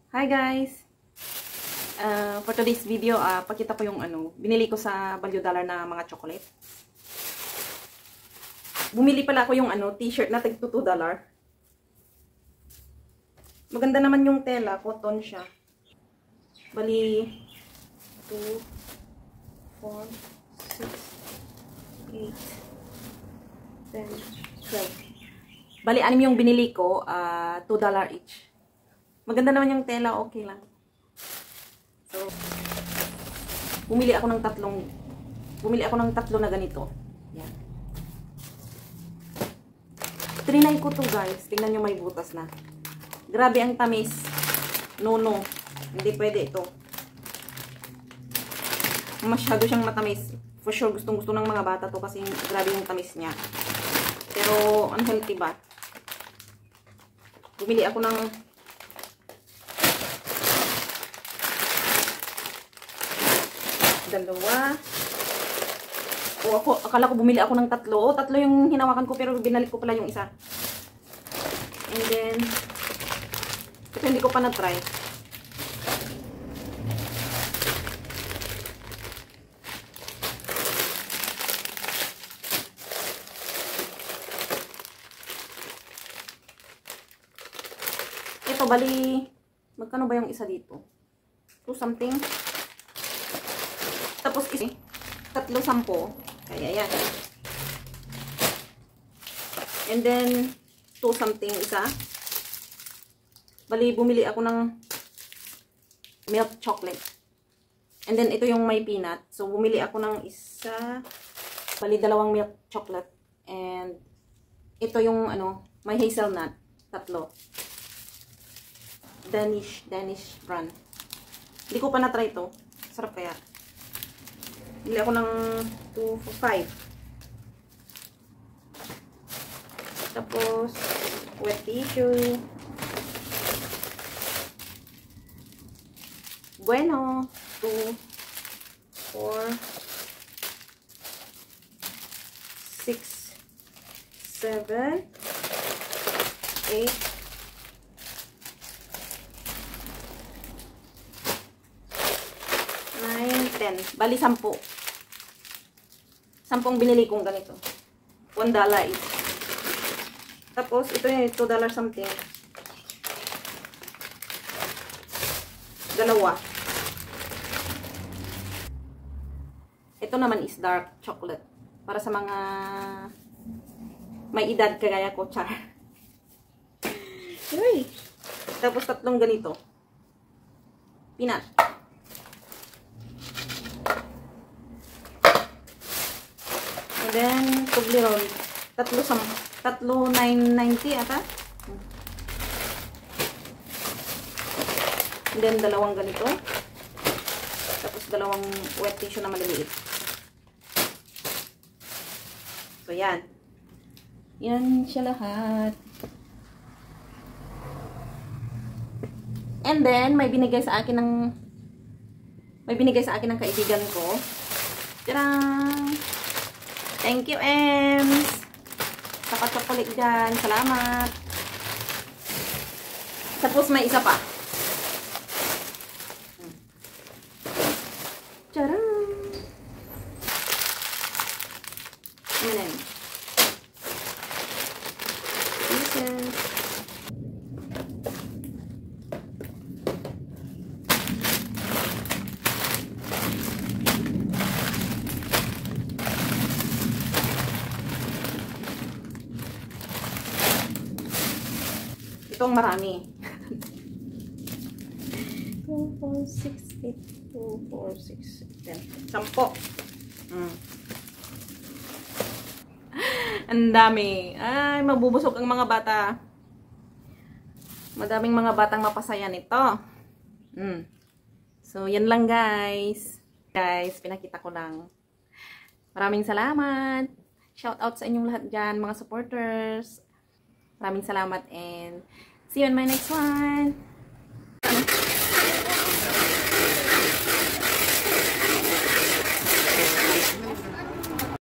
Hi guys! For today's video, pakita ko yung binili ko sa Value Dollar na mga chocolate. Bumili pala ako yung t-shirt na tig $2. Maganda naman yung tela, cotton siya. Bali, 2, 4, 6, 8, 10, 12. Bali, 6 yung binili ko, $2 each. Maganda naman yung tela, okay lang. So, bumili ako ng tatlo na ganito. Yan. Trinay ko to guys. Tingnan nyo, may butas na. Grabe ang tamis. No. Hindi pwede ito. Masyado siyang matamis. For sure, gustong-gusto ng mga bata to kasi grabe yung tamis niya. Pero, unhealthy ba? Bumili ako ng dalawa. Akala ko bumili ako ng tatlo. Tatlo yung hinawakan ko pero binalik ko pala yung isa. And then, ito hindi ko pa na-try. Ito, bali, magkano ba yung isa dito? 2 something. Tapos, 3.10. Kaya yan. And then, 2 something isa. Bali, bumili ako ng milk chocolate. And then, ito yung may peanut. So, bumili ako ng isa. Bali, 2 milk chocolate. And, ito yung, may hazelnut. 3. Danish brand. Hindi ko pa na-try ito. Sarap kaya. Bili ako ng 2 for 5. Tapos, wet tissue. Bueno. 2, 4, 6, 7, 8, 10. Bali, 10. 10 binili kong ganito. $1 each. Tapos, ito yung $2 something. 2. Ito naman is dark chocolate. Para sa mga may edad kagaya ko, char. Uy. Tapos, 3 ganito. Peanut. And then, Toblerone. 3.990 ata. And then, 2 ganito. Tapos, 2 wet tissue na maliliit. So, yan. Yan siya lahat. And then, may binigay sa akin ng kaibigan ko. Tadaan! Thank you, Ems. Sa chocolate dyan. Salamat. Tapos may isa pa. Tcharam! Ayan. Pieces. Itong marami. 2, 4, 6, 8, 2, 4, 6, 10. 10. Ang dami. Ay, mabubusog ang mga bata. Madaming mga batang mapasaya nito. So, yan lang guys. Guys, pinakita ko lang. Maraming salamat. Shout out sa inyong lahat dyan, mga supporters. Maraming salamat and see you in my next one.